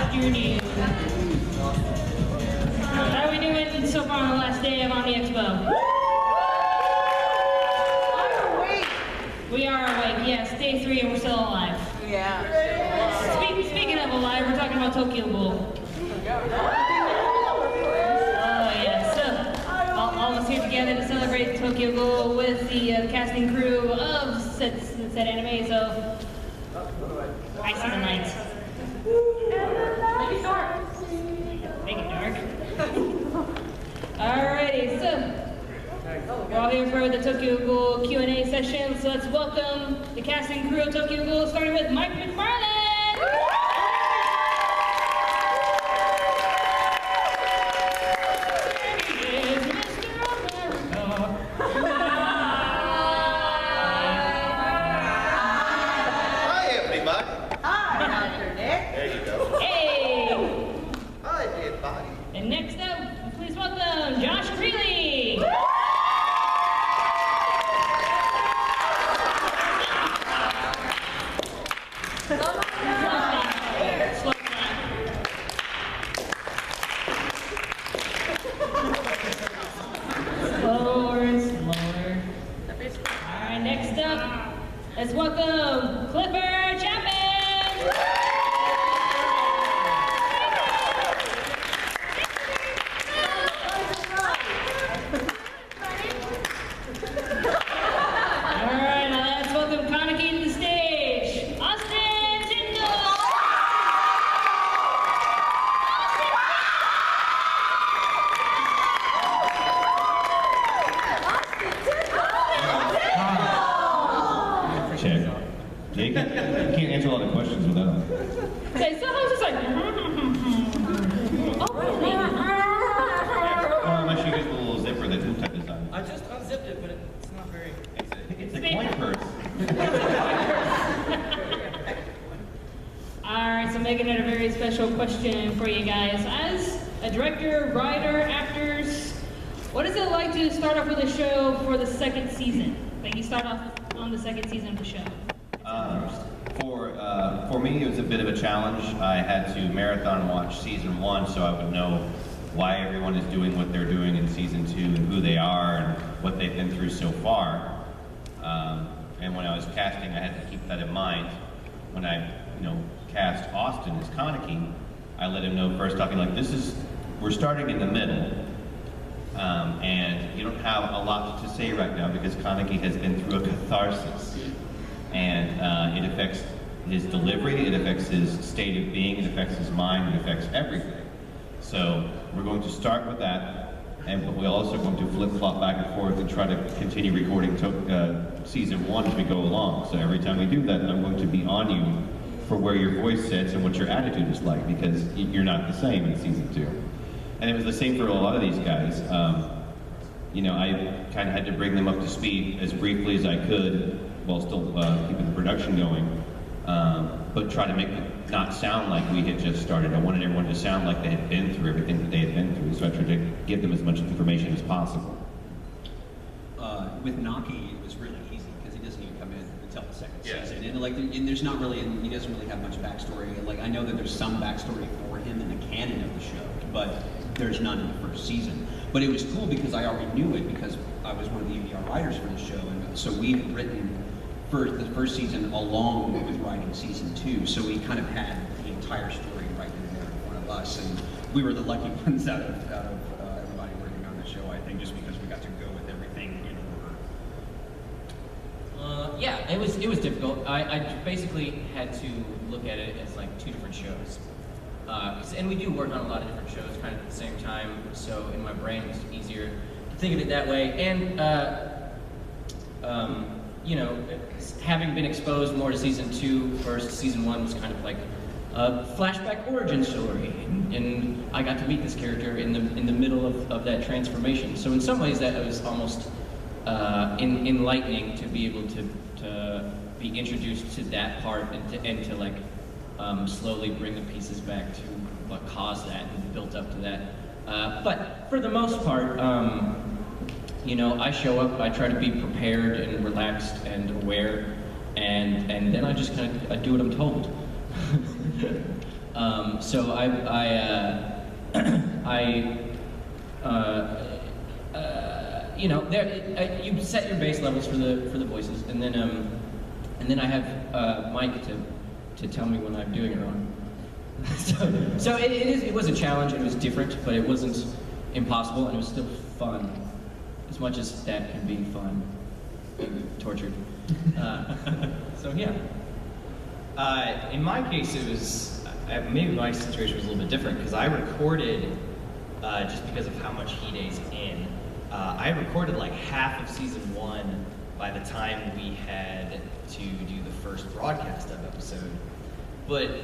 last year new. How are we doing so far on the last day of OMNIExpo? We are awake, yes. Day 3 and we're still alive. Yeah. Speaking of alive, we're talking about Tokyo Ghoul. Oh yes. So, all of us here together to celebrate Tokyo Ghoul with the casting crew of said anime. So, I see the lights. Make it dark. Make it dark. Alrighty, so we're all here for the Tokyo Ghoul Q&A session. So let's welcome the casting crew of Tokyo Ghoul, starting with Mike McFarland. And next up, please welcome Josh Greeley. Slower and slower. Alright, next up, let's welcome Clifford Chapman. You can't answer a lot of questions without them. Okay, so I was just like, oh really? My shoe gets a little zipper that Ghoul type design. I just unzipped it, but it's not very... It's a coin purse. Alright, so Megan had a very special question for you guys. As a director, writer, actors, what is it like to start off with a show for the second season? Like you start off on the second season of the show. For me, it was a bit of a challenge. I had to marathon watch season 1 so I would know why everyone is doing what they're doing in season 2 and who they are and what they've been through so far. And when I was casting, I had to keep that in mind. When I, cast Austin as Kaneki, I let him know first, talking like, we're starting in the middle. And you don't have a lot to say right now because Kaneki has been through a catharsis. And it affects his delivery, it affects his state of being, it affects his mind, it affects everything. So we're going to start with that, but we're also going to flip-flop back and forth and try to continue recording season 1 as we go along. So every time we do that, I'm going to be on you for where your voice sits and what your attitude is like, because you're not the same in season 2. And it was the same for a lot of these guys. I kind of had to bring them up to speed as briefly as I could while still keeping the production going, but try to make it not sound like we had just started. I wanted everyone to sound like they had been through everything that they had been through, so I tried to give them as much information as possible. With Naki, it was really easy because he doesn't even come in until the second season, and there's not really, he doesn't really have much backstory. Like I know that there's some backstory for him in the canon of the show, but there's none in the first season. But it was cool because I already knew it because I was one of the UDR writers for the show, and so we had written the first season along with writing season 2, so we kind of had the entire story right in there in front of us, and we were the lucky ones out of everybody working on the show, I think, just because we got to go with everything in order. Yeah, it was difficult. I basically had to look at it as like 2 different shows. And we do work on a lot of different shows kind of at the same time, so in my brain it was easier to think of it that way. And having been exposed more to season 2 versus season 1 was kind of like a flashback origin story, and I got to meet this character in the middle of that transformation. So in some ways that was almost enlightening to be able to be introduced to that part and to like slowly bring the pieces back to what caused that and built up to that. But for the most part, I show up, I try to be prepared and relaxed and aware, and then I just kind of do what I'm told. So you know, you set your base levels for the voices, and then I have Mike to tell me when I'm doing it wrong. so it was a challenge, and it was different, but it wasn't impossible, and it was still fun, as much as that can be fun, tortured. So yeah. In my case, it was, maybe my situation was a little bit different, because I recorded, just because of how much Hidei's in, I recorded like half of season 1 by the time we had to do the first broadcast of episode. But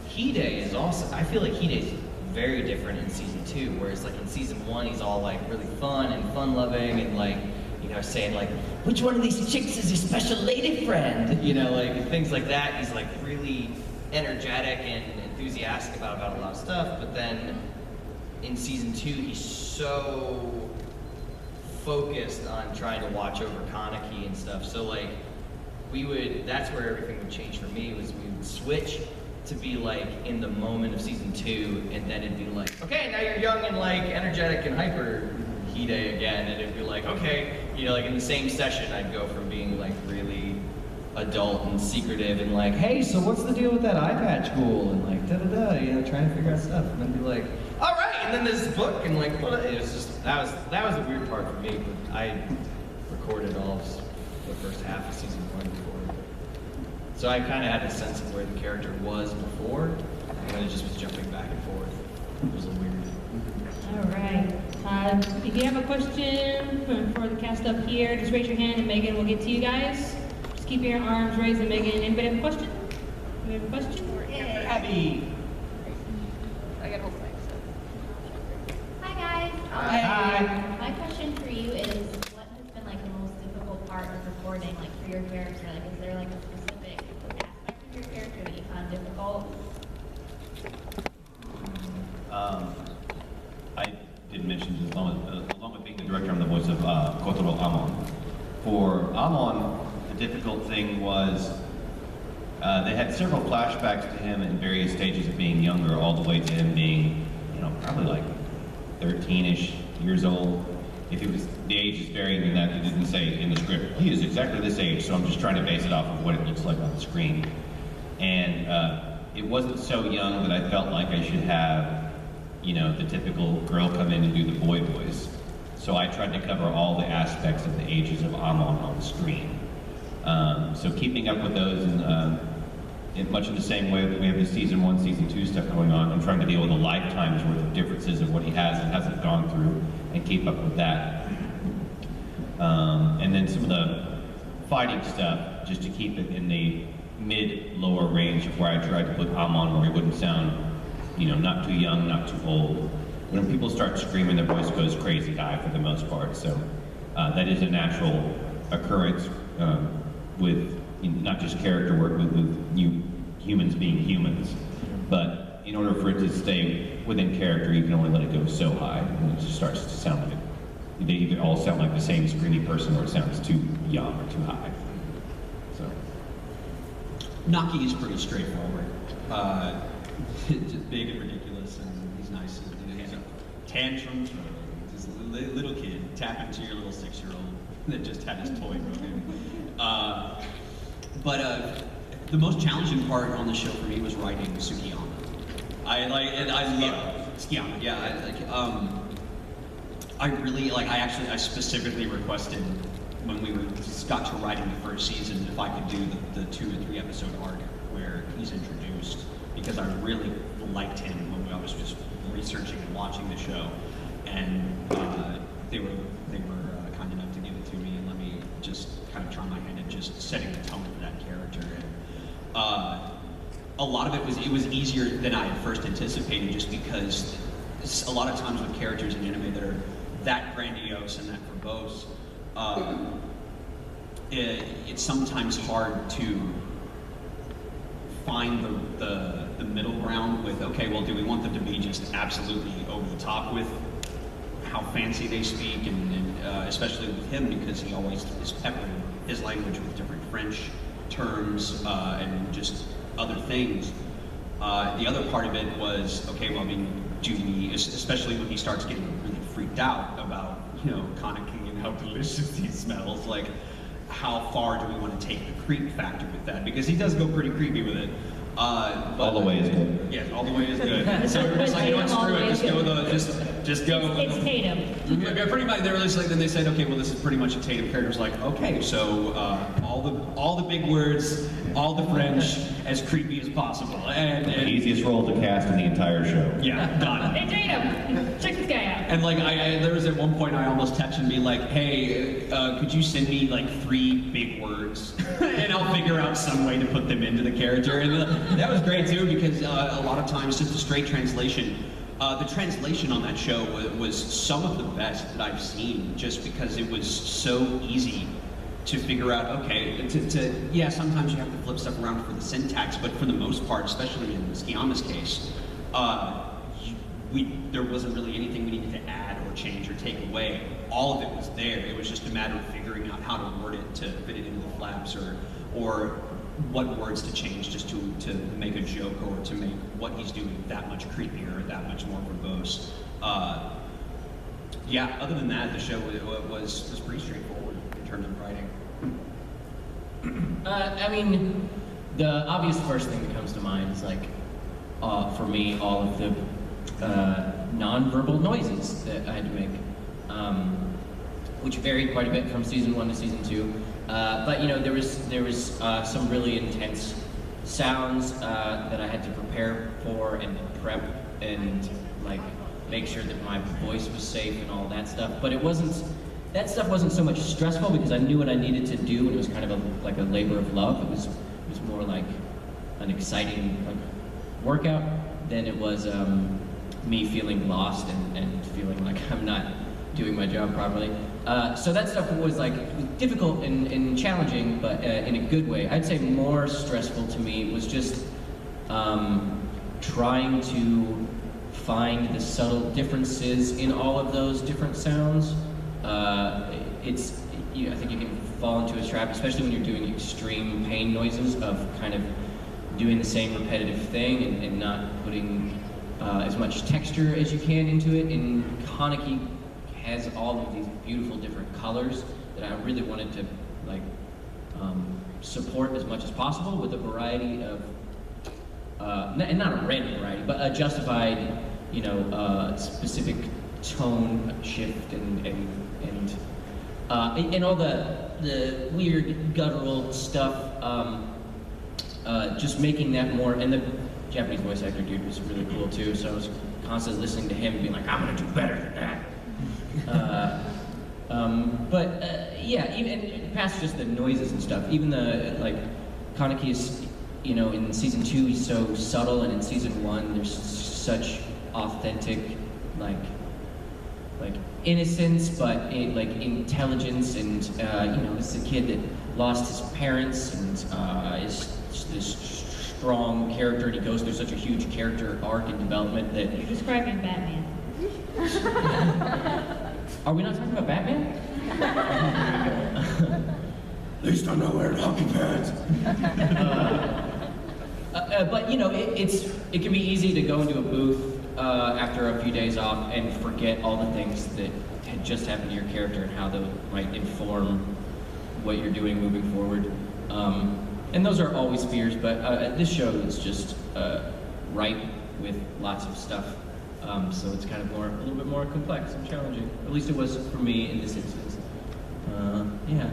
Hidei is also, I feel like Hidei's very different in season 2, whereas like in season 1 he's all like really fun and fun-loving and like, you know, saying like, which one of these chicks is your special lady friend? You know, like things like that. He's like really energetic and enthusiastic about a lot of stuff, but then in season 2 he's so focused on trying to watch over Kaneki and stuff. So like that's where everything would change for me, was we would switch to be like in the moment of season 2, and then it'd be like, okay, now you're young and like energetic and hyper Hidei again, and it'd be like, okay, you know, like in the same session I'd go from being like really adult and secretive and like, hey, so what's the deal with that eye patch Ghoul, and like da-da-da, you know, trying to figure out stuff, and then be like, all right, and then this book, and like, what, it was just, that was the weird part for me, but I recorded all of the first half of season 1 before. So I kind of had a sense of where the character was before, and then it just was jumping back and forth. It was a little weird. All right. If you have a question for the cast up here, just raise your hand and Megan will get to you guys. Just keep your arms raised, and Megan, anybody have a question? You have a question? Abby! I got a whole thing, so. Hi guys. Hi. My question for you is, what has been like the most difficult part of recording, like for your character? Like, is there like a specific aspect of your character that you found difficult? I did mention, along with being the director, I'm the voice of Kotaro Amon. For Amon, the difficult thing was they had several flashbacks to him in various stages of being younger, all the way to him being, you know, probably like 13-ish years old. If it was, the age is varying in that it didn't say in the script, he is exactly this age, so I'm just trying to base it off of what it looks like on the screen. And it wasn't so young that I felt like I should have, you know, the typical girl come in and do the boy voice. So I tried to cover all the aspects of the ages of Amon on the screen. So keeping up with those, and in much in the same way that we have the season 1, season 2 stuff going on, I'm trying to deal with a lifetime's worth of differences of what he has and hasn't gone through, and keep up with that. And then some of the fighting stuff, just to keep it in the mid-lower range of where I tried to put Amon, where he wouldn't sound, you know, not too young, not too old. When people start screaming, their voice goes crazy high for the most part. So that is a natural occurrence with not just character work, but with humans being humans. But in order for it to stay within character, you can only let it go so high, and it just starts to sound like they either all sound like the same screamy person, or it sounds too young or too high. So Naki is pretty straightforward. Just big and ridiculous, and he's nice. And, he's tantrums, just a little kid tapping to your little 6-year-old that just had his toy broken. But the most challenging part on the show for me was writing Sukiyama. I love Sukiyama. Yeah, I specifically requested when we got to writing the first season if I could do the 2 or 3 episode arc where he's introduced, because I really liked him when I was just researching and watching the show, and they were kind enough to give it to me and let me just kind of try my hand at just setting the tone for that character. And a lot of it was easier than I had first anticipated, just because a lot of times with characters in anime that are that grandiose and that verbose, it's sometimes hard to find the middle ground with, okay, well, do we want them to be just absolutely over the top with how fancy they speak, and especially with him, because he always is peppering his language with different French terms and just other things. The other part of it was, okay, well, I mean, do we, especially when he starts getting really freaked out about, Kaneki and how delicious he smells, like, how far do we want to take the creep factor with that? Because he does go pretty creepy with it. But, All the way is good. Yeah, all the way is good. So we're just like, screw it, just go. It's Tatum. Yeah, pretty much. They were just like, then they said, okay, well, this is pretty much a Tatum character. It's like, okay, so all the big words, all the French, as creepy as possible, and Easiest role to cast in the entire show. yeah, done. Hey Tatum, check this guy out. And like, there was at one point I almost texted and be like, hey, could you send me like 3 big words, and I'll figure out some way to put them into the character. And that was great too, because a lot of times just a straight translation. The translation on that show was some of the best that I've seen, just because it was so easy to figure out, okay, yeah, sometimes you have to flip stuff around for the syntax, but for the most part, especially in Skiyama's case, there wasn't really anything we needed to add or change or take away. All of it was there. It was just a matter of figuring out how to word it to fit it into the flaps, or what words to change just to make a joke, or to make what he's doing that much creepier or that much more verbose. Yeah, other than that, the show was pretty straightforward in terms of writing. I mean, the obvious first thing that comes to mind is like, for me, all of the non-verbal noises that I had to make, which varied quite a bit from season 1 to season 2. But there was some really intense sounds that I had to prepare for and prep and like make sure that my voice was safe and all that stuff. But that stuff wasn't so much stressful because I knew what I needed to do, and it was kind of like a labor of love. It was more like an exciting workout than it was me feeling lost and feeling like I'm not doing my job properly. So that stuff was like difficult and challenging, but in a good way. I'd say more stressful to me was just trying to find the subtle differences in all of those different sounds. I think you can fall into a trap, especially when you're doing extreme pain noises, of kind of doing the same repetitive thing and not putting as much texture as you can into it. And Kaneki has all of these beautiful different colors that I really wanted to support as much as possible with a variety of, and not a random variety, but a justified, specific tone shift and all the weird guttural stuff. Just making that more, and the Japanese voice actor dude was really cool too. So I was constantly listening to him, being like, "I'm gonna do better than that." Yeah, even past just the noises and stuff, even the Kaneki is, in season 2 he's so subtle, and in season 1 there's such authentic innocence, but intelligence, and this is a kid that lost his parents and is this strong character, and he goes through such a huge character arc and development that. You're describing Batman. Are we not talking about Batman? At least I'm not wearing hockey pads. But it can be easy to go into a booth after a few days off and forget all the things that had just happened to your character and how those might inform what you're doing moving forward. And those are always fears, but this show is just ripe with lots of stuff. So it's kind of a little bit more complex and challenging. At least it was for me in this instance. Yeah.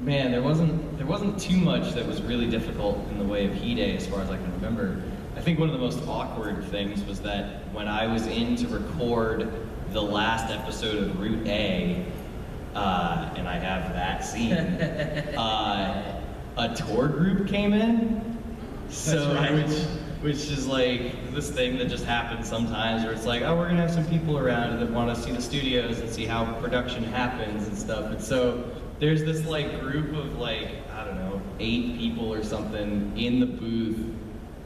Man, there wasn't too much that was really difficult in the way of Hide, as far as I can remember. I think one of the most awkward things was that when I was in to record the last episode of Route A, and I have that scene, a tour group came in. So, which is like this thing that just happens sometimes, where it's like, oh, we're gonna have some people around that want to see the studios and see how production happens and stuff. And so there's this group of I don't know, 8 people or something in the booth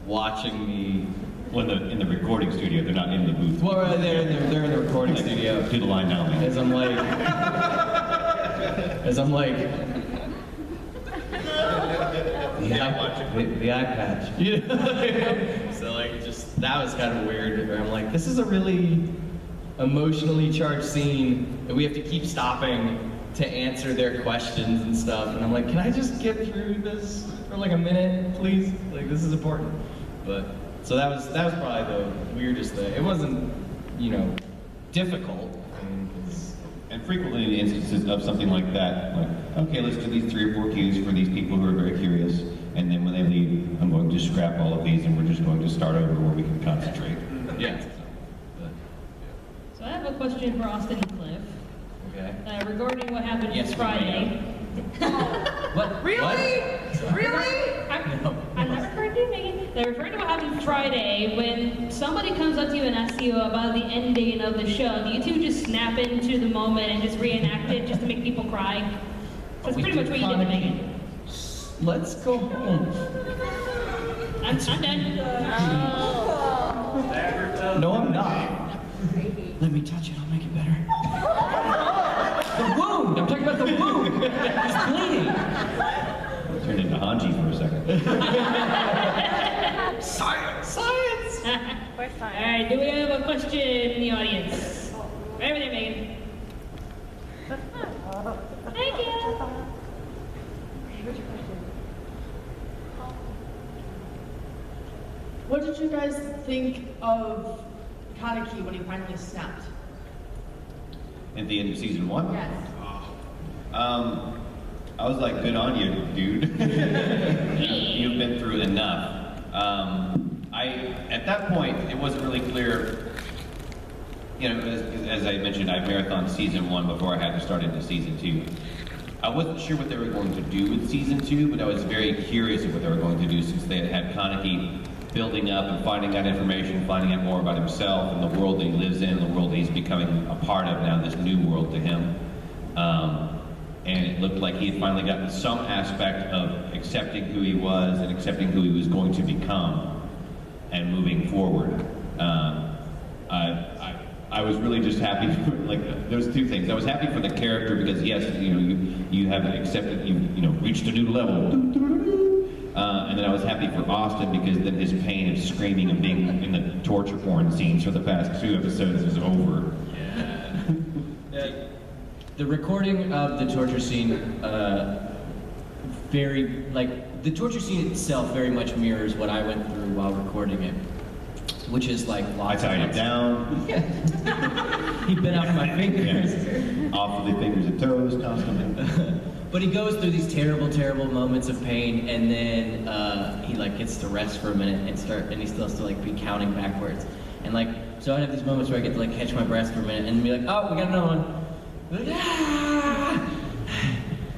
watching me. Well, in the recording studio, they're not in the booth. Well, they're in the recording studio. Do the line now, man. As I'm like, the eye patch. You know? So like, just that was kind of weird. Where I'm like, this is a really emotionally charged scene, and we have to keep stopping to answer their questions and stuff. And I'm like, can I just get through this for like a minute, please? Like, this is important. But so that was probably the weirdest thing. It wasn't, you know, difficult. I mean, and frequently in instances of something like that, like, okay, let's do these 3 or 4 cues for these people who are very curious, and then when they leave, I'm going to scrap all of these and we're just going to start over where we can concentrate. Yeah. So I have a question for Austin and Cliff. Okay. Regarding what happened Yes, Friday. What? Really? What? Really? I'm not referring to you, Megan. They're referring to what happened Friday when somebody comes up to you and asks you about the ending of the show. Do you two just snap into the moment and just reenact it just to make people cry? That's pretty much what you did to Megan. Let's go home. I'm done. No, I'm not. Let me touch it, I'll make it better. The wound! I'm talking about the wound! It's bleeding! Turned into Hanji for a second. Science! Alright, do we have a question in the audience? Right over there, Megan. Thank you. What did you guys think of Kaneki when he finally snapped? At the end of season 1? Yes. I was like, good on you, dude. You've been through enough. At that point, it wasn't really clear, you know, as I mentioned, I marathoned season 1 before I had to start into season 2. I wasn't sure what they were going to do with season 2, but I was very curious of what they were going to do since they had Kaneki building up and finding out information, finding out more about himself and the world that he lives in, the world that he's becoming a part of now, this new world to him. And it looked like he had finally gotten some aspect of accepting who he was and accepting who he was going to become and moving forward. I was really just happy for, like, there's 2 things. I was happy for the character because yes, you know, you have accepted, you know, reached a new level. And then I was happy for Austin because then his pain of screaming and being in the torture porn scenes for the past 2 episodes is over. Yeah. The recording of the torture scene, the torture scene itself very much mirrors what I went through while recording it, which is like lots I tied it down. He bit off my fingers. Yeah. Off of the fingers and toes constantly. But he goes through these terrible, terrible moments of pain, and then he like gets to rest for a minute and he still has to like be counting backwards, and like so I have these moments where I get to like catch my breath for a minute and be like, oh, we got another one.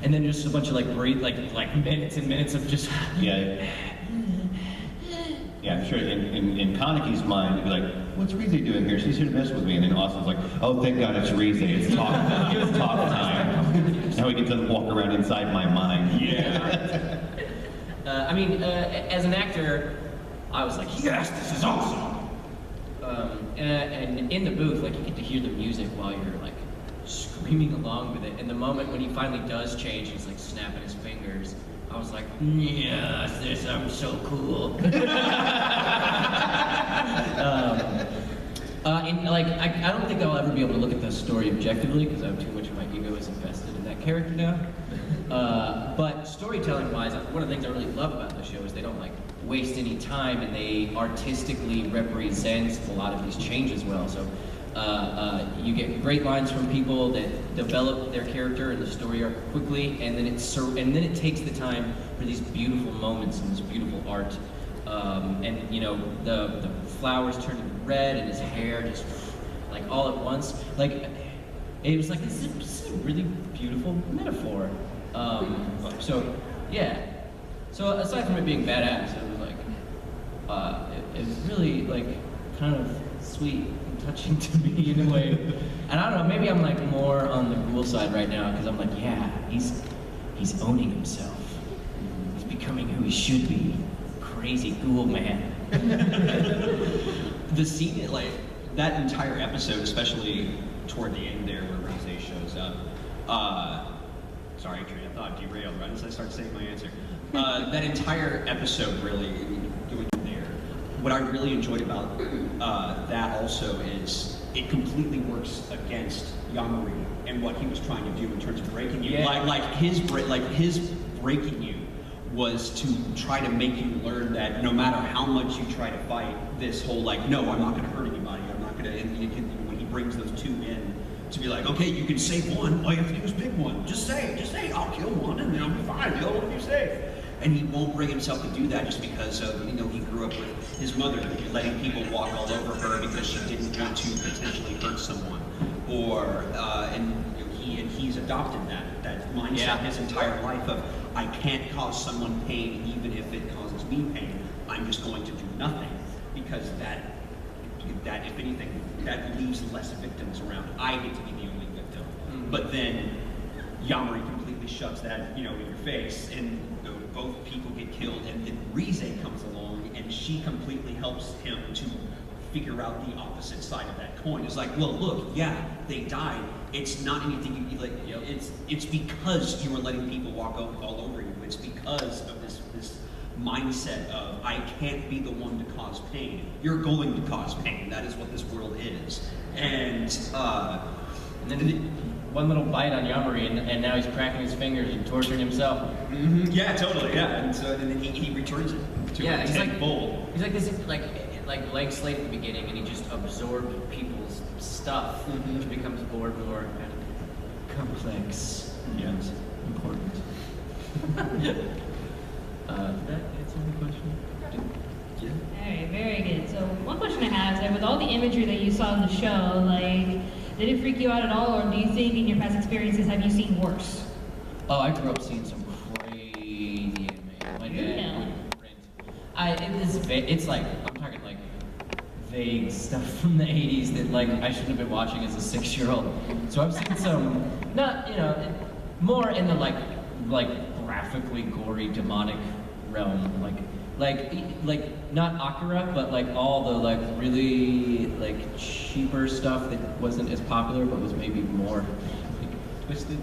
And then just a bunch of like breathe, like minutes and minutes of just Yeah. Yeah, I'm sure in Kaneki's mind, he'd be like, what's Rize doing here? She's here to mess with me. And then Austin's like, oh, thank God it's Rize. It's talk time. Now we get to walk around inside my mind. Yeah. I mean, as an actor, I was like, yes, this is awesome. And in the booth, like, you get to hear the music while you're like screaming along with it. And the moment when he finally does change, he's like snapping his fingers. I was like, yes, I'm so cool. And like, I don't think I'll ever be able to look at the story objectively because I have too much of my ego is invested in that character now. But storytelling-wise, one of the things I really love about the show is they don't like waste any time and they artistically represent a lot of these changes well. So you get great lines from people that develop their character and the story arc quickly, and then it takes the time for these beautiful moments and this beautiful art. And you know, the flowers turning red and his hair just like all at once. Like it was like this is a really beautiful metaphor. So yeah. So aside from it being badass, it was like it was really like kind of sweet. Touching to me in a way, and I don't know. Maybe I'm like more on the Ghoul side right now because I'm like, yeah, he's owning himself. He's becoming who he should be. Crazy Ghoul man. The scene, like that entire episode, especially toward the end there, where Rize shows up. Sorry, train of thought derailed right as I start saying my answer. That entire episode really, going there, what I really enjoyed about that also is it completely works against Yamari and what he was trying to do in terms of breaking you. Yeah. Like his breaking you was to try to make you learn that no matter how much you try to fight this whole like, no, I'm not going to hurt anybody, I'm not going to, and you can, when he brings those two in, to be like, okay, you can save one, all you have to do is pick one. Just say, I'll kill one and then I'll be fine, you'll let you save. And he won't bring himself to do that just because of, you know, he grew up with his mother letting people walk all over her because she didn't want to potentially hurt someone. Or, and he's adopted that mindset his entire life of, I can't cause someone pain even if it causes me pain. I'm just going to do nothing because that if anything, that leaves less victims around. I get to be the only victim. But then Yamari completely shoves that, you know, in your face, and both people get killed, and then Rize comes along, and she completely helps him to figure out the opposite side of that coin. It's like, well, look, yeah, they died. It's not anything you like. It's because you were letting people walk all over you. It's because of this mindset of I can't be the one to cause pain. You're going to cause pain. That is what this world is. And then one little bite on Yamari, and now he's cracking his fingers and torturing himself. Yeah, totally. Yeah, and so and then he returns it to Yeah, a he's like tenfold. He's like this like blank slate at the beginning, and he just absorbed people's stuff, which becomes more and more kind of complex and important. Did that answer the question? Yeah. Alright, very good. So one question I have is that with all the imagery that you saw in the show, like, did it freak you out at all, or do you think in your past experiences have you seen worse? Oh, I grew up seeing some crazy anime. My dad would print. It's like, I'm talking like vague stuff from the 80s that like I shouldn't have been watching as a 6-year-old. So I've seen some, not, you know, more in the like graphically gory demonic realm, like not Akira, but like all the like really like cheaper stuff that wasn't as popular but was maybe more like, twisted.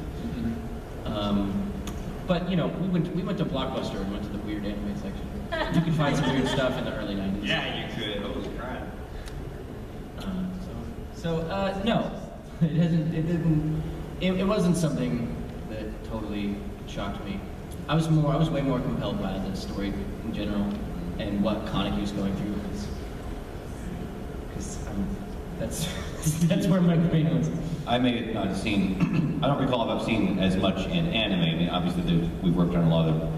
But you know, we went to Blockbuster and went to the weird anime section. You can find some weird stuff in the early 90s. Yeah, you could. Holy crap. No, it wasn't something that totally shocked me. I was way more compelled by the story in general and what Kaneki was going through, because that's where my brain was. I may have not seen, I don't recall if I've seen as much in anime. I mean, obviously we've worked on a lot of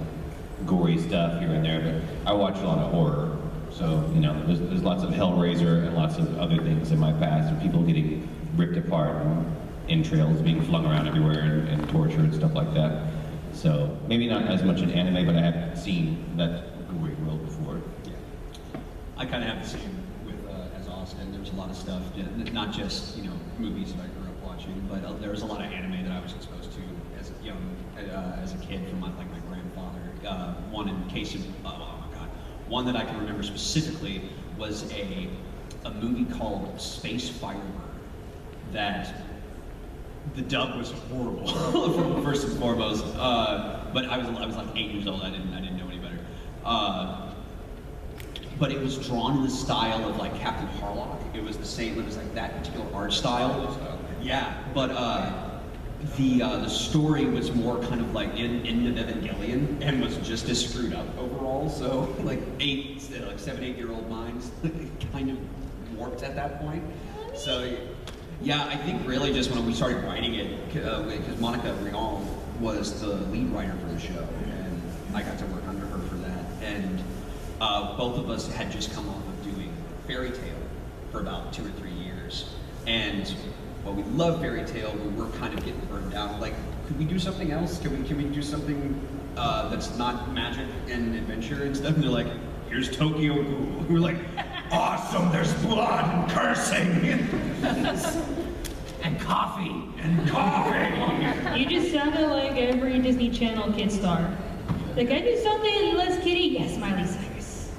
gory stuff here and there, but I watch a lot of horror. So, you know, there's lots of Hellraiser and lots of other things in my past, and people getting ripped apart and entrails being flung around everywhere and torture and stuff like that. So, maybe not as much in anime, but I have seen that gory world before. Yeah. I kind of have the same with, as Austin. There's a lot of stuff, not just, you know, movies that I grew up watching, but there was a lot of anime that I was exposed to as a kid from my grandfather. One that I can remember specifically was a movie called Space Firebird that the dub was horrible first and foremost. But I was like 8 years old. I didn't know any better. But it was drawn in the style of like Captain Harlock. It was the same. It was like that particular art style. Yeah, but the story was more kind of like in Evangelion and was just as screwed up overall. So like 7, 8-year-old minds kind of warped at that point. So yeah, I think really just when we started writing it, because Monica Rion was the lead writer for the show, and I got to work under her for that. And both of us had just come off of doing Fairy Tale for about 2 or 3 years, and while we love Fairy Tale, we were kind of getting burned out. Like, could we do something else? Can we do something that's not magic and adventure and stuff? And they're like, here's Tokyo Ghoul. We were like, awesome, there's blood and cursing. And coffee. And coffee. You just sounded like every Disney Channel kid star. Like, I do something less kitty? Yes, Miley Cyrus.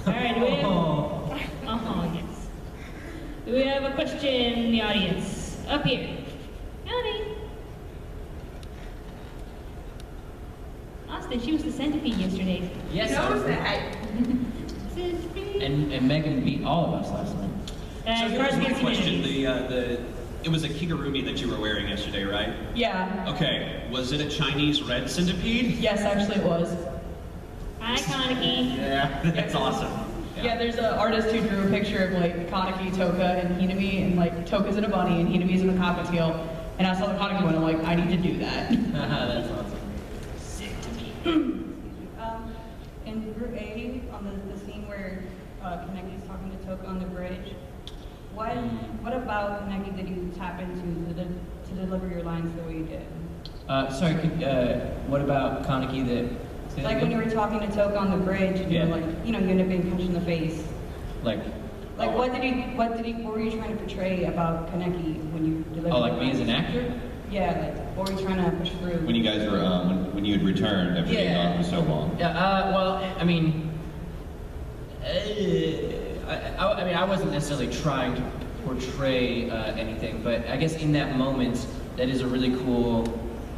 Alright, do we have... yes. Do we have a question in the audience? Up here. Howdy. Centipede yesterday. Yes, I knows was. that. Centipede. And Megan beat all of us last night. So Cards here's my Against question. Humanity. It was a kigurumi that you were wearing yesterday, right? Yeah. Okay, was it a Chinese red centipede? Yes, actually it was. Hi, Kaneki. Yeah, that's awesome. Yeah, there's an artist who drew a picture of like Kaneki, Toka, and Hinami, and like Toka's in a bunny and Hinami's in a cockatiel. And I saw the Kaneki one, I'm like, I need to do that. That's awesome. In Group A, on the scene where Kaneki's talking to Toka on the bridge, what about Kaneki did you tap into to deliver your lines the way you did? Sorry, what about Kaneki that... say that Like when you again? were talking to Toka on the bridge, and Yeah. you were like, you know, you ended up getting punched in the face. Like, Like what were you trying to portray about Kaneki when you delivered? oh, like your me as an lines? actor? Yeah, like what were you trying to push through? When you guys were, when you had returned after being Yeah. gone for so long. Yeah, well, I mean, I wasn't necessarily trying to portray anything, but I guess in that moment, that is a really cool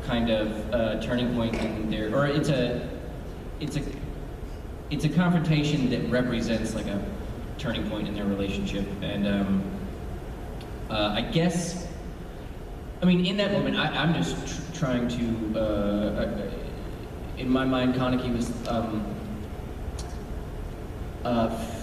kind of turning point in there, or it's a confrontation that represents like a turning point in their relationship, and I guess, I mean, in that moment, I'm just trying to, in my mind, Kaneki was,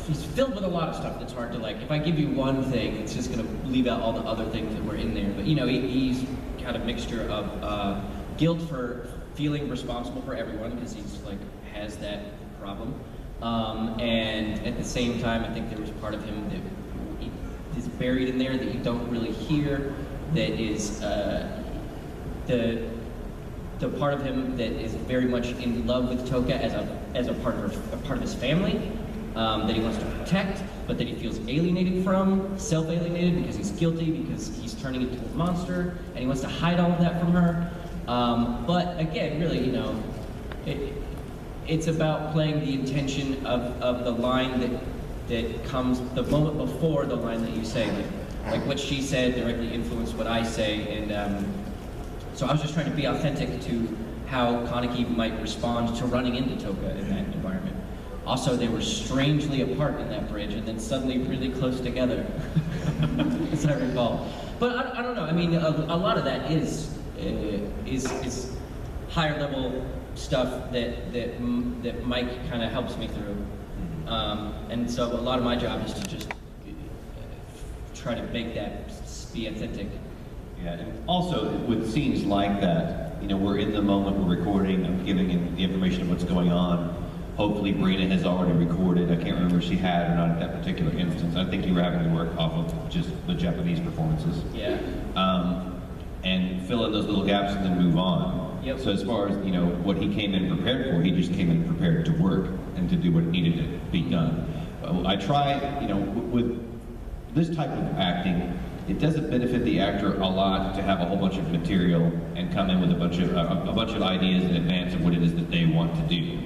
he's filled with a lot of stuff that's hard to like, if I give you one thing, it's just gonna leave out all the other things that were in there. But you know, he's kind of mixture of guilt for feeling responsible for everyone, because he's like, has that problem. And at the same time, I think there was part of him that is buried in there that you don't really hear, that is the part of him that is very much in love with Toka as a part of his family, that he wants to protect, but that he feels alienated from, self-alienated because he's guilty, because he's turning into a monster, and he wants to hide all of that from her. But again, really, you know, it's about playing the intention of the line that comes the moment before the line that you say, like what she said directly influenced what I say, and so I was just trying to be authentic to how Kaneki might respond to running into Toka in that environment. Also, they were strangely apart in that bridge, and then suddenly really close together, as I recall. But I don't know. I mean, a lot of that is higher level stuff that Mike kind of helps me through, and so a lot of my job is to just try to make that be authentic. Yeah, and also with scenes like that, you know, we're in the moment, we're recording, I'm giving in the information of what's going on. Hopefully Brina has already recorded. I can't remember if she had or not at that particular instance. I think you were having to work off of just the Japanese performances. Yeah. And fill in those little gaps and then move on. Yep. So as far as, you know, what he came in prepared for, he just came in prepared to work and to do what needed to be done. I try, you know, with this type of acting, it doesn't benefit the actor a lot to have a whole bunch of material and come in with a bunch of ideas in advance of what it is that they want to do,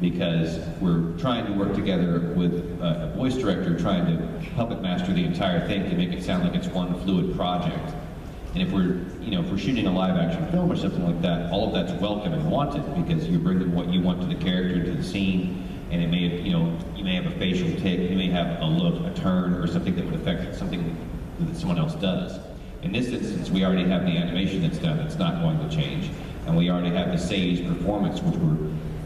because we're trying to work together with a voice director trying to puppet master the entire thing to make it sound like it's one fluid project. And if we're shooting a live action film or something like that, all of that's welcome and wanted, because you're bringing what you want to the character, to the scene, and it may have, you may have a facial tick, you may have a look, a turn, or something that would affect something that someone else does. In this instance, we already have the animation that's done, it's not going to change. And we already have the Sadie's performance, which we're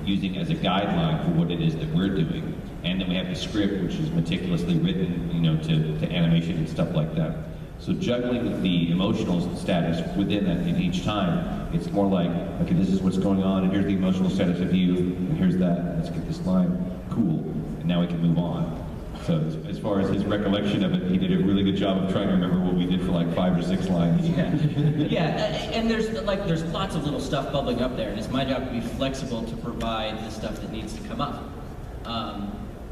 using as a guideline for what it is that we're doing. And then we have the script, which is meticulously written, to animation and stuff like that. So juggling the emotional status within that in each time, it's more like, okay, this is what's going on, and here's the emotional status of you, and here's that, let's get this line, cool, and now we can move on. So as far as his recollection of it, he did a really good job of trying to remember what we did for like 5 or 6 lines. Yeah, yeah, and there's lots of little stuff bubbling up there, and it's my job to be flexible to provide the stuff that needs to come up.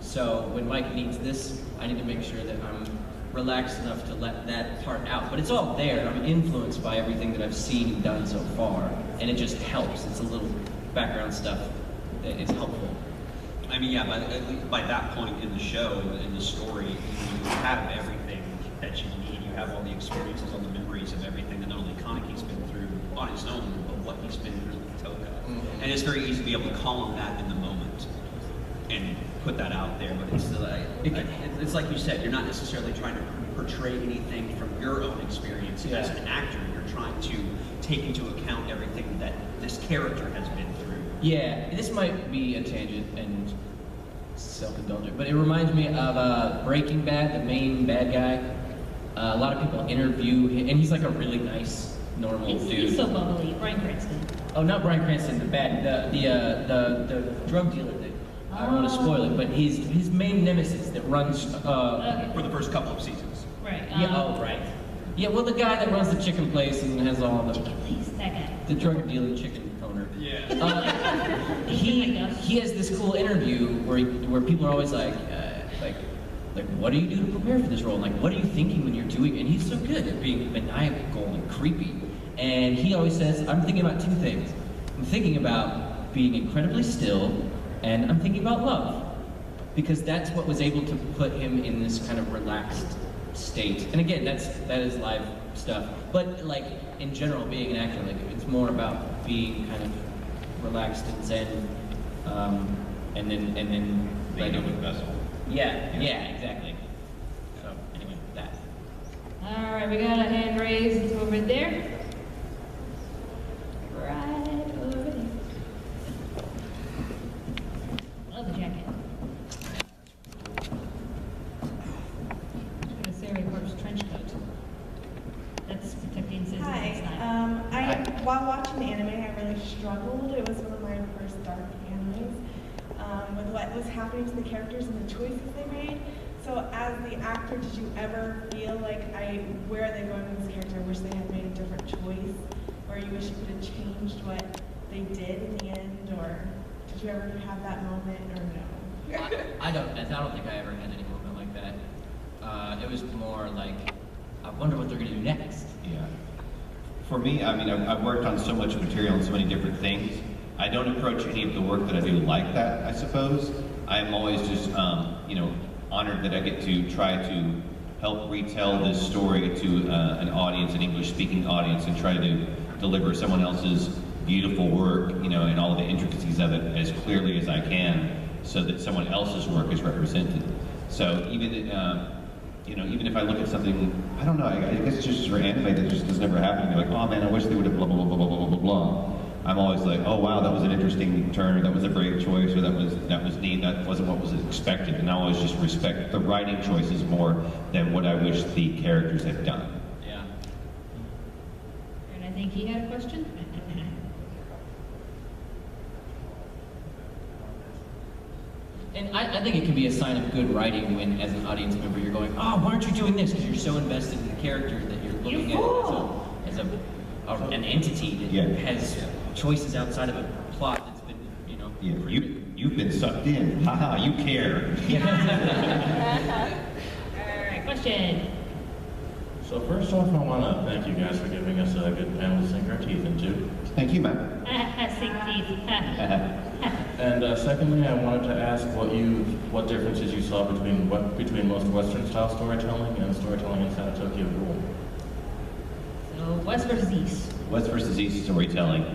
So when Mike needs this, I need to make sure that I'm relaxed enough to let that part out. But it's all there. I'm influenced by everything that I've seen and done so far, and it just helps. It's a little background stuff that is helpful. I mean, yeah, by that point in the show, in the story, you have everything that you need. You have all the experiences, all the memories of everything that not only Kaneki's been through on his own, but what he's been through with Toka. And it's very easy to be able to call him that in the moment and put that out there, but it's like you said, you're not necessarily trying to portray anything from your own experience. As an actor, you're trying to take into account everything that this character has been through. Yeah, this might be a tangent and self-indulgent, but it reminds me of Breaking Bad, the main bad guy. A lot of people interview him, and he's like a really nice, normal dude. He's so bubbly. Bryan Cranston. Oh, not Bryan Cranston, the drug dealer that, I don't want to spoil it, but his main nemesis that runs, For the first couple of seasons. Right. right. Yeah, well, the guy that runs the chicken place and has all the... Please, that guy. The drug dealing chicken owner. Yeah. He has this cool interview where people are always like, what do you do to prepare for this role? And like, what are you thinking when you're doing it? And he's so good at being maniacal and creepy. And he always says, I'm thinking about two things. I'm thinking about being incredibly still, and I'm thinking about love. Because that's what was able to put him in this kind of relaxed state. And again, that is live stuff. But like, in general, being an actor, like, it's more about being kind of relaxed and zen, and then Being a vessel. yeah, exactly. So anyway, that. All right, we got a hand raised over there. Right over there. Love the jacket. Just gonna say Corp's trench coat. That's protecting Susan Hi. next time. While watching the anime, I really struggled. It was one of my first dark animes with what was happening to the characters and the choices they made. So, as the actor, did you ever feel like, where are they going with this character? I wish they had made a different choice, or you wish you could have changed what they did in the end, or did you ever have that moment, or no? I don't think I ever had any moment like that. It was more like, I wonder what they're gonna do next. Yeah. For me, I mean, I've worked on so much material and so many different things. I don't approach any of the work that I do like that, I suppose. I'm always just, honored that I get to try to help retell this story to an audience, an English-speaking audience, and try to deliver someone else's beautiful work, and all the intricacies of it as clearly as I can, so that someone else's work is represented. So even if I look at something, I don't know, I guess it's just for anime that just doesn't ever happen. They're like, oh man, I wish they would have blah, blah, blah, blah, blah, blah, blah. I'm always like, oh wow, that was an interesting turn, or that was a brave choice, or that was neat, that wasn't what was expected. And I always just respect the writing choices more than what I wish the characters had done. Yeah. And I think he had a question. And I think it can be a sign of good writing when, as an audience member, you're going, oh, why aren't you doing this? Because you're so invested in the character that you're looking at it as an entity that has choices outside of a plot that's been, Yeah, you've been sucked in. Haha, you care. All right, question. So first off, I want to thank you guys for giving us a good panel to sink our teeth into. Thank you, Matt. Sink teeth. And secondly, I wanted to ask what differences you saw between most Western style storytelling and storytelling inside of Tokyo Ghoul. So West versus East. West versus East storytelling.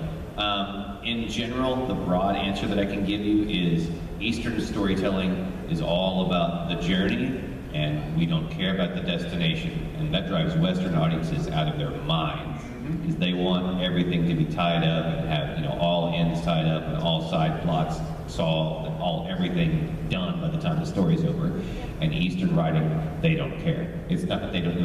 In general, the broad answer that I can give you is Eastern storytelling is all about the journey, and we don't care about the destination. And that drives Western audiences out of their minds, because they want everything to be tied up and have all ends tied up and all side plots solved and everything done by the time the story's over. And Eastern writing, they don't care. It's not that they don't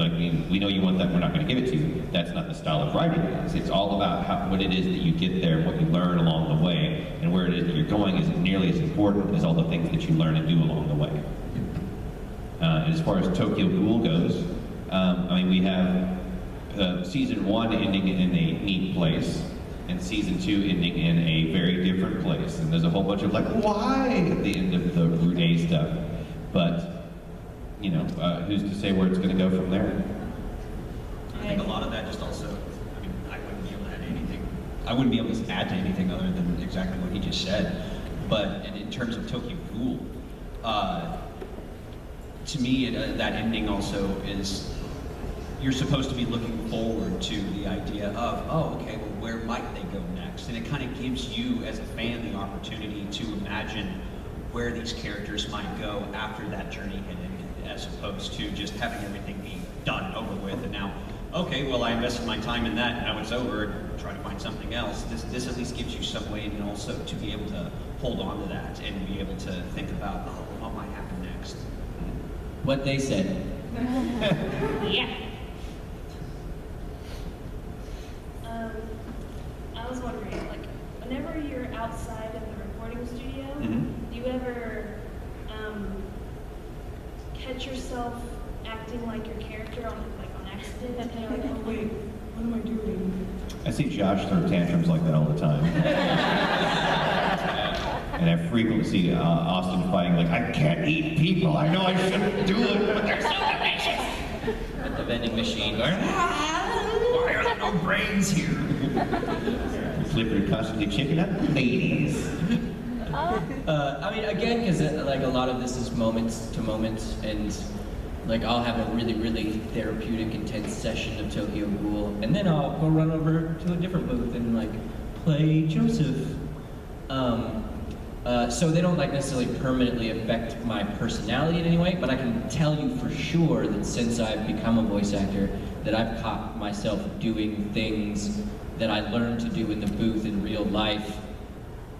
we know you want that, we're not going to give it to you. That's not the style of writing it is. It's all about what it is that you get there, what you learn along the way, and where it is that you're going isn't nearly as important as all the things that you learn and do along the way. And as far as Tokyo Ghoul goes, we have season 1 ending in a neat place, and season 2 ending in a very different place. And there's a whole bunch of why at the end of the Rune stuff. But, who's to say where it's going to go from there? I think a lot of that just also, I wouldn't be able to add anything. I wouldn't be able to add to anything other than exactly what he just said. But in terms of Tokyo Ghoul, to me, that ending also is you're supposed to be looking forward to the idea of, oh, okay, well, where might they go next? And it kind of gives you, as a fan, the opportunity to imagine where these characters might go after that journey had ended, as opposed to just having everything be done, over with, and now, okay, well, I invested my time in that, now it's over, try to find something else. This at least gives you some way, and also to be able to hold on to that and be able to think about, oh, what might happen next. What they said. Yeah. I was wondering, like, whenever you're outside of the recording studio, do you ever catch yourself acting like your character on accident? And you're like, oh wait, what am I doing? I see Josh throw tantrums like that all the time. And I frequently see Austin fighting like, I can't eat people, I know I shouldn't do it, but they're so delicious. At the vending machine. Why are there no brains here? Flipper constantly checking out the ladies. I mean, again, because like a lot of this is moments to moments, and like I'll have a really, really therapeutic, intense session of Tokyo Ghoul, and then I'll go run over to a different booth and like play Joseph. So they don't like necessarily permanently affect my personality in any way, but I can tell you for sure that since I've become a voice actor, that I've caught myself doing things that I learned to do in the booth in real life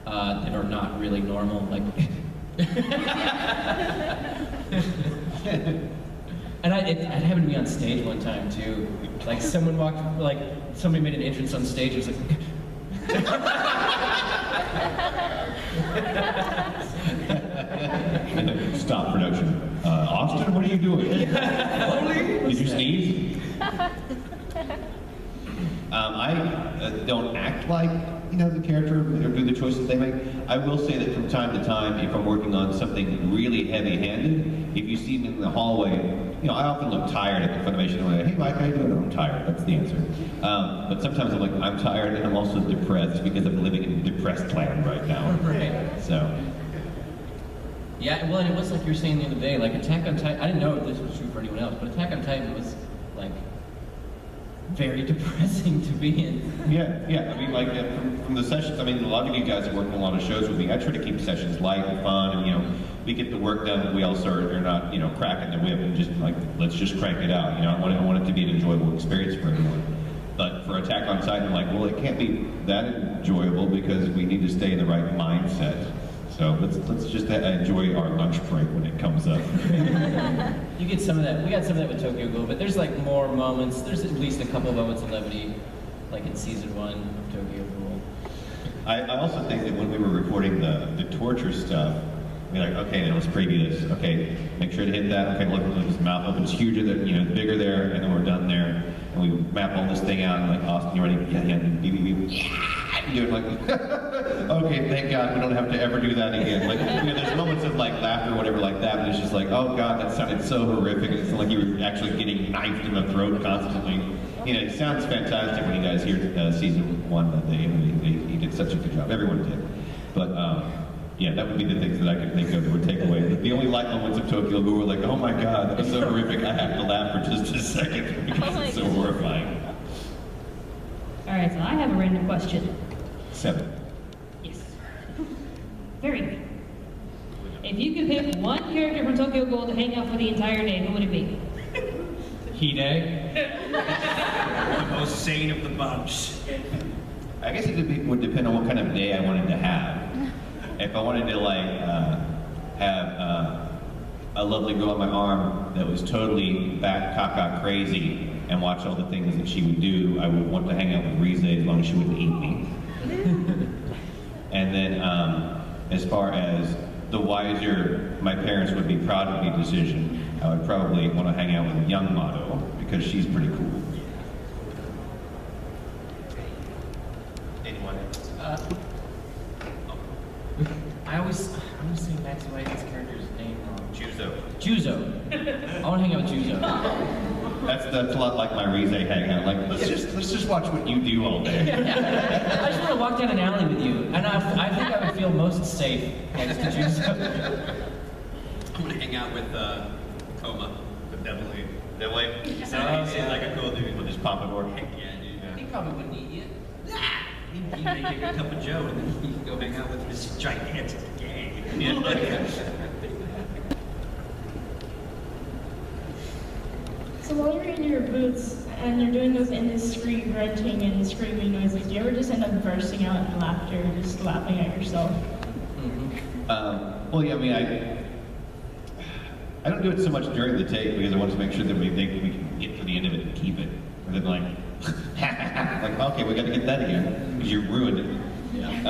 that are not really normal, like. And it happened to me on stage one time too. Like someone somebody made an entrance on stage. It was like. Stop production. Austin, what are you doing? Did you sneeze? I don't act like, the character or do the choices they make. I will say that from time to time, if I'm working on something really heavy-handed, if you see me in the hallway, I often look tired at the Funimation. I'm like, hey Mike, how you doing? I'm tired. That's the answer. But sometimes I'm like, I'm tired and I'm also depressed because I'm living in depressed land right now. Right. So. Yeah, well, and it was like you were saying the other day, like Attack on Titan. I didn't know if this was true for anyone else, but Attack on Titan was like very depressing to be in. Yeah. I mean, like from the sessions. I mean, a lot of you guys have worked on a lot of shows with me. I try to keep sessions light and fun, and we get the work done. But we also are not cracking the whip and just like let's just crank it out. I want it to be an enjoyable experience for everyone. But for Attack on Titan, I'm like, well, it can't be that enjoyable because we need to stay in the right mindset. So let's just enjoy our lunch break when it comes up. You get some of that. We got some of that with Tokyo Ghoul, but there's like more moments. There's at least a couple moments of levity, like in season 1 of Tokyo Ghoul. I also think that when we were recording the torture stuff, we're like, okay, now let's preview this. Okay, make sure to hit that. Okay, look, his mouth opens huger, bigger there, and then we're done there. And we map all this thing out, and like, Austin, you ready? Yeah, beep, beep, beep. Yeah! You're like, okay, thank God, we don't have to ever do that again. Like, there's moments of like laughter or whatever like that, but it's just like, oh God, that sounded so horrific. And it's like you were actually getting knifed in the throat constantly. It sounds fantastic when you guys hear season 1 he did such a good job. Everyone did. But yeah, that would be the things that I could think of that would take away. The only light moments of Tokyo Ghoul were like, oh my God, that was so horrific. I have to laugh for just a second because it's so horrifying. All right, so I have a random question. 7. Yes. Very good. If you could pick one character from Tokyo Ghoul to hang out for the entire day, who would it be? Hide. The most sane of the bunch. I guess it would depend on what kind of day I wanted to have. If I wanted to have a lovely girl on my arm that was totally bat caca crazy and watch all the things that she would do, I would want to hang out with Rize as long as she wouldn't eat me. And then as far as the wiser my parents would be proud of me decision, I would probably want to hang out with young Motto because she's pretty cool. Anyone else? I always say Max White's character's name wrong. Juzo. I want to hang out with Juzo. That's a lot like my Rize hangout. Like, let's just watch what you do all day. I just want to walk down an alley with you, and I think I would feel most safe next to Juzo. I'm gonna hang out with Coma, but definitely That way, so he's like a cool dude with his pompadour. Heck yeah, dude. He probably wouldn't eat you. He'd make you a cup of Joe, and then he could go hang out with his gigantic gang. So while you're in your boots and you're doing those indiscreet grunting and screaming noises, do you ever just end up bursting out in laughter and just laughing at yourself? Well, yeah, I mean, I don't do it so much during the take because I want to make sure that we can get to the end of it and keep it. And then like, like, okay, we got to get that again because you ruined it. Yeah.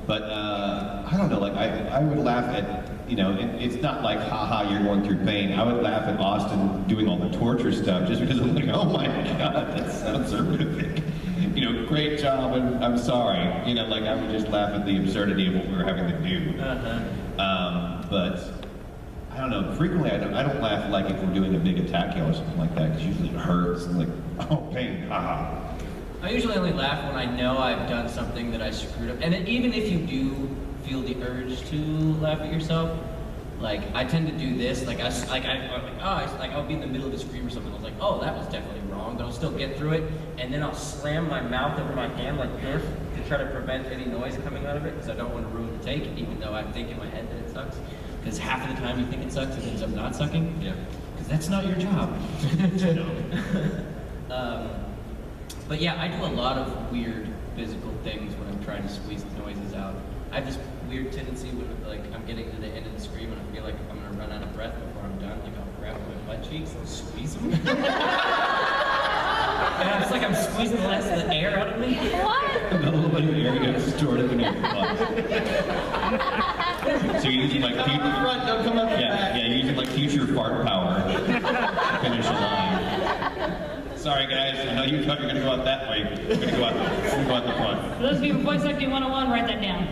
But I don't know, like I would laugh at, you know, it's not like, haha, you're going through pain. I would laugh at Austin doing all the torture stuff just because I'm like, oh my God, that sounds horrific. You know, great job, and I'm sorry. You know, like I would just laugh at the absurdity of what we were having to do. But I don't know. Frequently, I don't laugh like if we're doing a big attack kill or something like that, because usually it hurts and like, oh, pain, haha. I usually only laugh when I know I've done something that I screwed up. And even if you do feel the urge to laugh at yourself, like I tend to do this. I'll be in the middle of a scream or something. I was like, oh, that was definitely wrong, but I'll still get through it. And then I'll slam my mouth over my hand like this to try to prevent any noise coming out of it, because I don't want to ruin the take, even though I think in my head that it sucks. Because half of the time you think it sucks, it ends up not sucking. Yeah. Because that's not your job. But yeah, I do a lot of weird physical things when I'm trying to squeeze the noises out. I have this weird tendency when like I'm getting to the end of the scream and I feel like I'm gonna run out of breath before I'm done. Like I'll grab my butt cheeks and squeeze them. And it's like I'm squeezing the last of the air out of me. What? A little bit of air gets stored up in your butt. So you're using like Don't come up the back. you're using like future fart power to finish a line. Sorry guys, I know you thought you were gonna go out that way. We're gonna go out the front. For those of you in voice acting 101, write that down.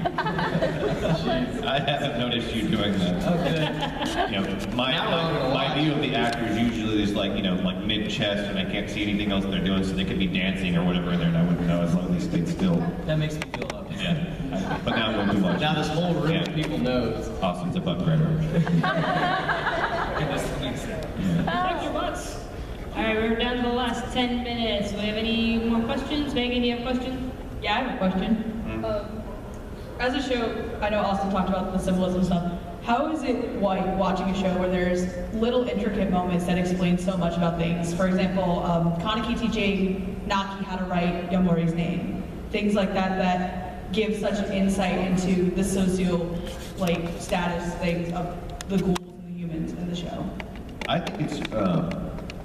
I haven't noticed you doing that. Oh, good. You know, my view of the actors usually is like, you know, like mid-chest, and I can't see anything else they're doing, so they could be dancing or whatever in there, and I wouldn't know as long as they stayed still. That makes me feel loved. Yeah. But now I'm going to watch. Now this whole room of people knows. Austin's a butt grabber. Thank you, butts. All right, we're down to the last 10 minutes. Do we have any more questions? Megan, do you have a question? Yeah, I have a question. As a show, I know Austin talked about the symbolism stuff. How is it watching a show where there's little intricate moments that explain so much about things? For example, Kaneki teaching Naki how to write Yamori's name. Things like that give such an insight into the status things of the ghouls and the humans in the show. I think it's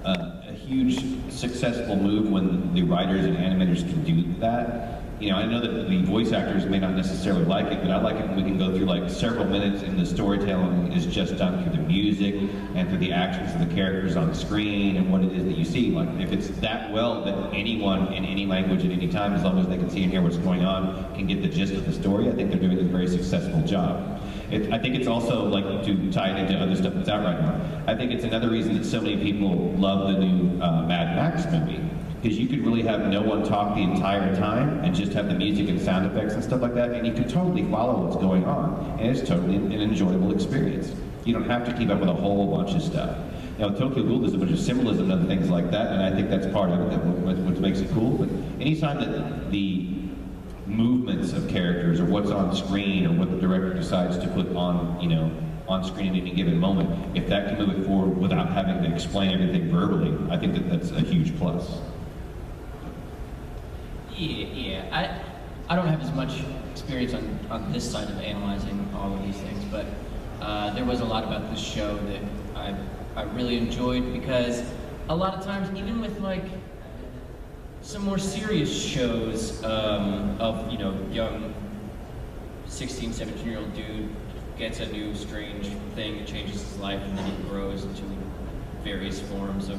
a huge successful move when the writers and animators can do that. You know, I know that the voice actors may not necessarily like it, but I like it when we can go through like several minutes and the storytelling is just done through the music and through the actions of the characters on the screen and what it is that you see. Like, if it's that well that anyone in any language at any time, as long as they can see and hear what's going on, can get the gist of the story, I think they're doing a very successful job. I think it's also, like, to tie it into other stuff that's out right now, I think it's another reason that so many people love the new Mad Max movie. Because you could really have no one talk the entire time and just have the music and sound effects and stuff like that, and you could totally follow what's going on, and it's totally an enjoyable experience. You don't have to keep up with a whole bunch of stuff. You know, Tokyo Ghoul does a bunch of symbolism and things like that, and I think that's part of it, what makes it cool. But anytime that the movements of characters or what's on screen or what the director decides to put on, you know, on screen at any given moment, if that can move it forward without having to explain everything verbally, I think that that's a huge plus. Yeah. I don't have as much experience on this side of analyzing all of these things, but there was a lot about this show that I really enjoyed, because a lot of times, even with like some more serious shows of, you know, young 16, 17-year-old dude gets a new strange thing that changes his life, and then he grows into various forms of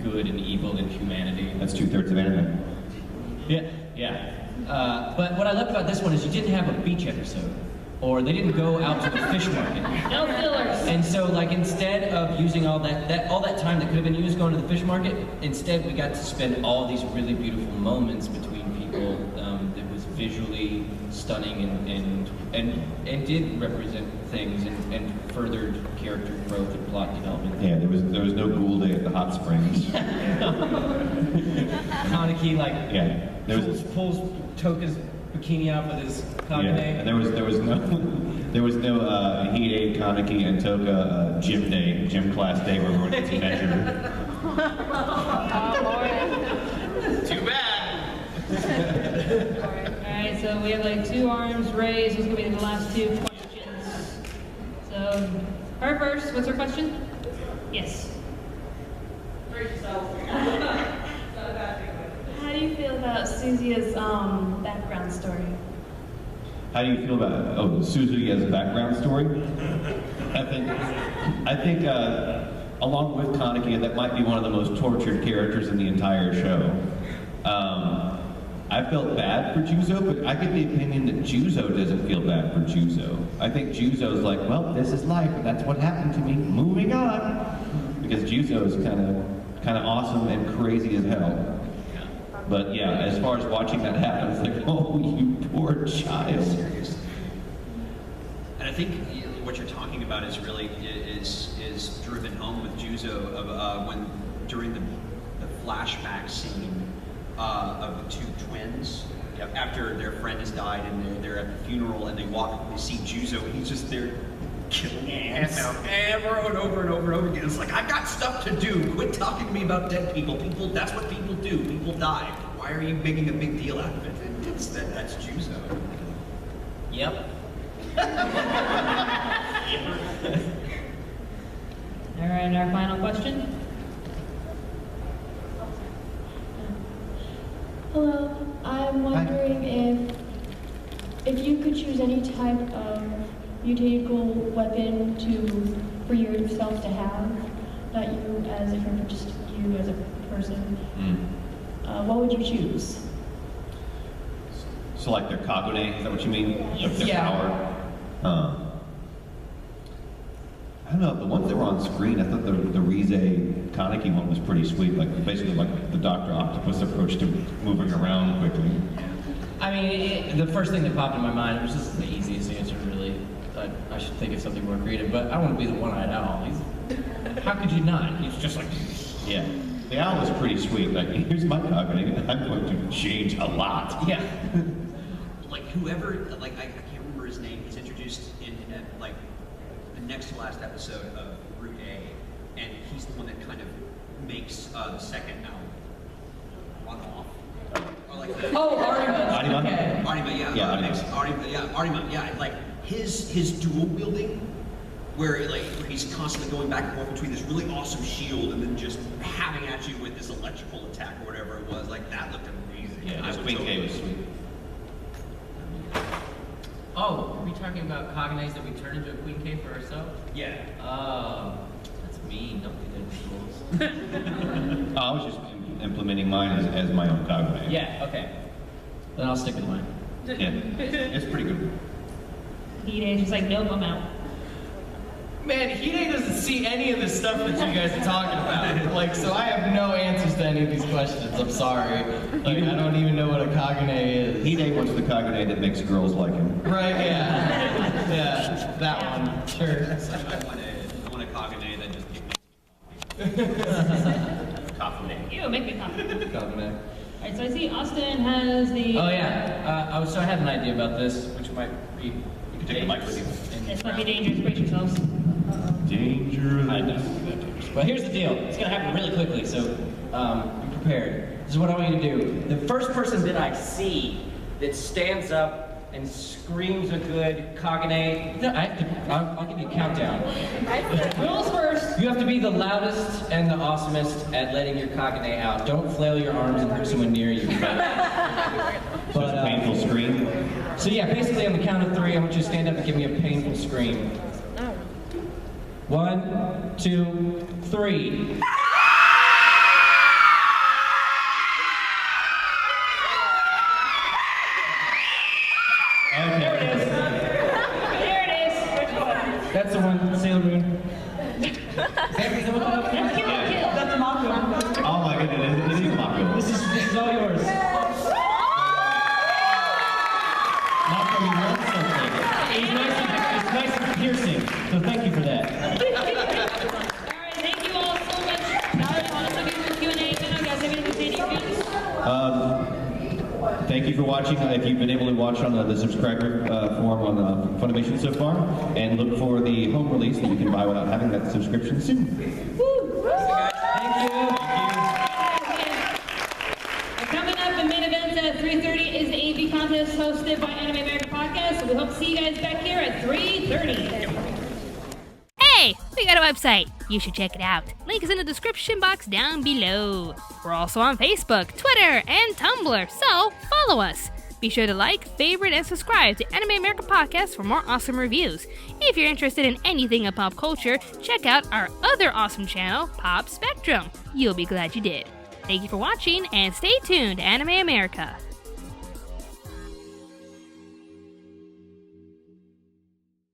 good and evil and humanity. That's 2/3 of anime. Yeah. But what I loved about this one is you didn't have a beach episode, or they didn't go out to the fish market. No fillers. And so, like, instead of using all that time that could have been used going to the fish market, instead we got to spend all these really beautiful moments between people that was visually stunning and did represent things and furthered character growth and plot development. Yeah, there was no Ghoul day at the hot springs. Kaneki yeah, pulls Toka's bikini off with his Kagane. Yeah, and there was no Hide, Kaneki, and Toka gym class day where everyone gets measured. Too bad. Alright, so we have like 2 arms raised. What's going to be the last 2 questions? So, her first. What's her question? Yes. How do you feel about Suzuya's background story? How do you feel about Suzuya's background story? I think along with Kaneki, that might be one of the most tortured characters in the entire show. I felt bad for Juzo, but I get the opinion that Juzo doesn't feel bad for Juzo. I think Juzo's like, well, this is life, and that's what happened to me. Moving on, because Juzo is kind of awesome and crazy as hell. But yeah, as far as watching that happen, it's like, oh, you poor child. Serious. And I think what you're talking about is really is driven home with Juzo of when during the flashback scene of the 2 twins. After their friend has died and they're at the funeral and they see Juzo and he's just there killing ants over and over and over and over again. It's like, I got stuff to do. Quit talking to me about dead people. That's what people do. People die. Why are you making a big deal out of it? That's Juzo. Yep. Alright, our final question. Hello, I'm wondering if you could choose any type of mutated ghoul weapon for yourself to have, not you as a character, just you as a person. What would you choose? So like their Kagune, is that what you mean? Their power? I don't know, the ones that were on screen, I thought the Rize Kaneki one was pretty sweet, like basically like the Dr. Octopus approach to moving around quickly. I mean, the first thing that popped in my mind, which is the easiest answer really, I should think of something more creative, but I want to be the one-eyed owl. How could you not? He's just like... Yeah. The owl was pretty sweet. Like, here's my Kagune, I'm going to change a lot. Yeah. Like whoever, like I can't remember his name, he's introduced in like the next to last episode of Route A, and he's the one that kind of makes the second owl run off. Or like the, Arima. Okay. Arima, yeah. Yeah, Arima, yeah. Like his dual wielding, where he's constantly going back and forth between this really awesome shield and then just having at you with this electrical attack or whatever it was. Like that looked amazing. Yeah, his Queen K was sweet. Oh, are we talking about Kaganes that we turn into a Queen K for ourselves? Yeah. Oh, that's mean. Don't do that to fools. I was just implementing mine as my own Kagune. Yeah, okay. Then I'll stick with mine. Yeah, it's pretty good. Hide's just like, nope, I'm out. Man, Hide doesn't see any of the stuff that you guys are talking about. Like, so I have no answers to any of these questions. I'm sorry. Like, I don't even know what a Kagune is. Hide wants the Kagune that makes girls like him. Right, yeah. Yeah, that one. Sure. I want a Kagune that just gives me coffee. Ew, make me coffee. Kagane. Alright, so I see Austin has the... Oh yeah, so I had an idea about this, which might be... You can take the mic with you. This might be dangerous. Brace yourselves. Dangerous. I know. But here's the deal. It's going to happen really quickly, so be prepared. This is what I want you to do. The first person that I see that stands up and screams a good Kagane... No, I'll give you a countdown. Rules first. You have to be the loudest and the awesomest at letting your Kagane out. Don't flail your arms and hurt someone near you. So it's a painful scream? So yeah, basically on the count of 3, I want you to stand up and give me a painful scream. 1, 2, 3. Okay. There it is. There it is. Which one? That's the one, Sailor Moon. That's kill. That's Mako. Oh my goodness, it is Mako. This is all yours. So thank you for that. Alright, thank you all so much. Now it's on to Q&A. You guys have anything to say to your Thank you for watching. If you've been able to watch on the subscriber form on Funimation so far, and look for the home release that you can buy without having that subscription soon. Coming up in main events at 3:30 is the AV contest hosted by Anime America Podcast. So we hope to see you guys back here at 3:30. Hey, we got a website. You should check it out. Link is in the description box down below. We're also on Facebook, Twitter, and Tumblr, so follow us. Be sure to like, favorite, and subscribe to Anime America Podcast for more awesome reviews. If you're interested in anything in pop culture, check out our other awesome channel, Pop Spectrum. You'll be glad you did. Thank you for watching, and stay tuned to Anime America.